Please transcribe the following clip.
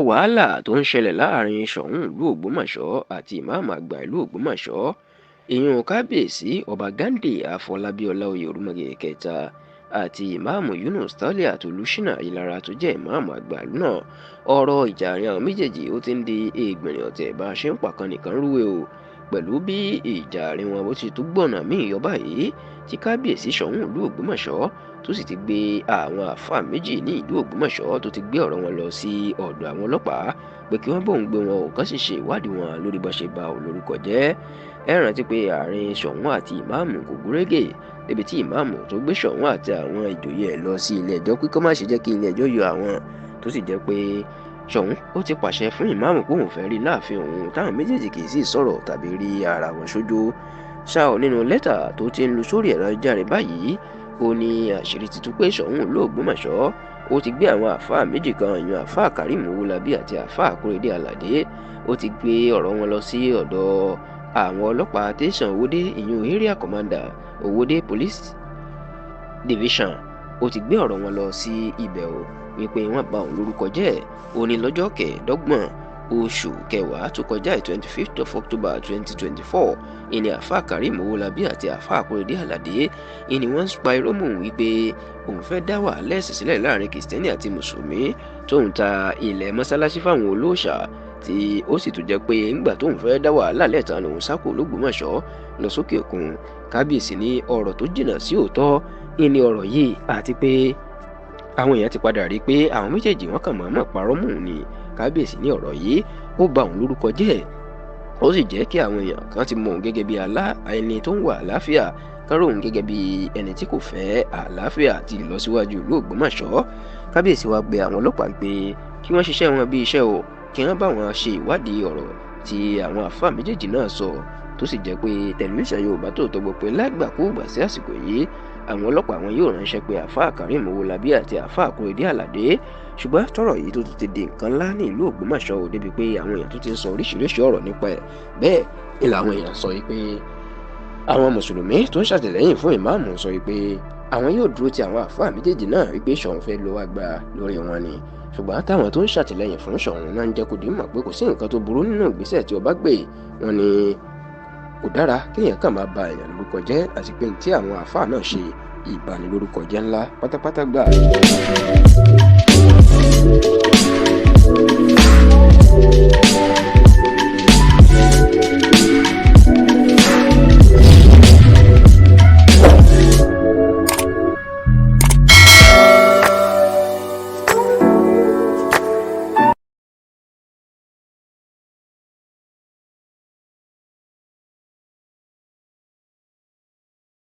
wàhálà tó ń ṣẹlẹ̀ láàrin Ṣọ̀ún ìlú Ògbómọ̀ṣọ́ àti ìmáàmù àgbà ìlú Ògbómọ̀ṣọ́ ìyún kábíyèsí ọba Ghandi Afọlábí Ọláoyè Òrúmọgẹ̀ kẹta àti ìmáàmù Yunus Taliat Olúṣínà Ìlara tó jẹ́ ìmáàmù àgbà ìlú náà. Ọ̀rọ̀ ìjà àárín àwọn méjèèjì ó ti ń di ègbìnrìn ọ̀tẹ̀ bá a ṣe ń pàkan nìkan rúwé o, pẹ̀lú bí ìjà àárín wọn bó ti tún gbọ̀nà míì yọ báyìí tí kábíyèsí Ṣọ̀ún ìlú Ògbómọ̀ṣọ́ tó sì ti gbé àwọn àáfàá méjì ní ìlú Ògbómọ̀ṣọ́ tó ti gbé ọ̀rọ̀ wọn lọ sí ọ̀dọ̀ àwọn ọlọ́pàá pé kí wọ́n bóun gbé wọn ò kán sì ṣe ìwádìí wọn lórí bó ṣe ba olórúkọ jẹ́. Ẹ rántí pé àárín Ṣọ̀ún àti ìmáàmù kò gúnrégé débi tí ìmáàmù tó gbé Ṣọ̀ún àti àwọn ìjòyè ẹ̀ lọ sí ilé ẹjọ́ pé kó má ṣe jẹ́ kí ilé ẹjọ́ yọ àwọn, tó sì jẹ́ pé Ṣọ̀ún ó ti pàṣẹ fún ìmáàmù pé òun fẹ́ rí láàfin òun táwọn méjèèjì kì í sì sọ̀rọ̀ tàbí rí ara wọn sójú. Ṣá ò nínú lẹ́tà tó ti ń lu sórí ẹ̀rọ ayélujára báyìí ó ní àṣírí ti tú pé Ṣọ̀ún ìlú Ògbómọ̀ṣọ́ ó ti gbé àwọn àáfàá méjì kan ìyún àáfàá Karim Owólabí àti àáfàá Akóredé Aládé ó ti gbé ọ̀rọ̀ wọn lọ sí ọ̀dọ̀ àwọn ọlọ́pàá tẹ̀sán Owódé ìyún area commander Owódé police division ó ti gbé ọ̀rọ̀ wọn lọ sí ibẹ̀ o wípé wọ́n bà òun lórúkọ jẹ́. Ó ní lọ́jọ́ kẹẹ̀ẹ́dọ́gbọ̀n oṣù kẹwàá tó kọjá 25th of October 2024 ìní àáfàá Karim Owólabí àti àáfàá Akóredé Aládé ìní wọ́n ń pa irọ́ mọ́ òun wípé òun fẹ́ dá wàhálà ẹ̀sìn sílẹ̀ láàrin kìrìsìtẹ́nì àti mùsùlùmí tóun ta ilẹ̀ mọ́sálásí fáwọn olóòṣà tí ó sì tún jẹ́ pé ńgbà tóun fẹ́ dá wàhálà lẹ́ẹ̀tàn lòun sá kúrò l'Ógbómọ̀ṣọ́ lọ sókè òkun. Kábíyèsí ní ọ̀rọ̀ tó jìnnà sí òótọ́ ìní ọ̀rọ̀ yìí àti pé àwọn èèyàn ti padà rí i pé àwọn méjèèjì wọn kàn mọ̀ọ́mọ̀ parọ́ mọ́ òun ni. Kábíyèsí ní ọ̀rọ̀ yìí ó bà òun lórúkọ jẹ́ ó sì jẹ́ kí àwọn èèyàn kan ti mọ òun gẹ́gẹ́ bí ẹni tó ń wà àlàáfíà kan rò òun gẹ́gẹ́ bí ẹni tí kò fẹ́ àlàáfíà àti ìlọsíwájú ìlú Ògbómọ̀ṣọ́. Kábíyèsí wá gbé àwọn ọlọ́pàá pé kí wọ́n ṣiṣẹ́ wọn bí iṣẹ́ o, kí wọ́n bá wọn ṣe ìwádìí ọ̀rọ̀ tí àwọn àáfàá méjèèjì náà sọ, tó sì jẹ́ pé tẹlifíṣàn Yorùbá Tòótọ́ gbọ́ pé lágbàkúùgbà sí àsìkò yìí àwọn ọlọ́pàá wọn yóò ránṣẹ́ pé àáfàá Karim Owólabí àti àáfàá Akóredé Aládé. Ṣùgbọ́n tọ́rọ̀ yìí tó ti di nǹkan ńlá ní ìlú Ògbómọ̀ṣọ́ ò débi pé àwọn èèyàn tó ti ń sọ oríṣiríṣi ọ̀rọ̀ nípa ẹ̀. Bẹ́ẹ̀ ni làwọn èèyàn sọ pé àwọn mùsùlùmí tó ń ṣàtìlẹ́yìn fún ìmáàmù sọ pé àwọn yóò dúró ti àwọn àáfàá méjèèjì náà wípé Ṣọ̀ún fẹ́ lo agbára lórí wọn ni. Ṣùgbọ́n táwọn tó ń ṣàtìlẹ́yìn fún Ṣọ̀ún náà ń jẹ́ kó di mọ̀ pé kò sí nǹkan tó burú nínú ìgbésẹ̀ tí ọba gbé. Wọn ni kò dára kéèyàn kàn máa ba èèyàn lórúkọ jẹ́ àti pé tí àwọn àáfàá náà ṣe ìbanilórúkọ jẹ́ ńlá pátápátá gbà.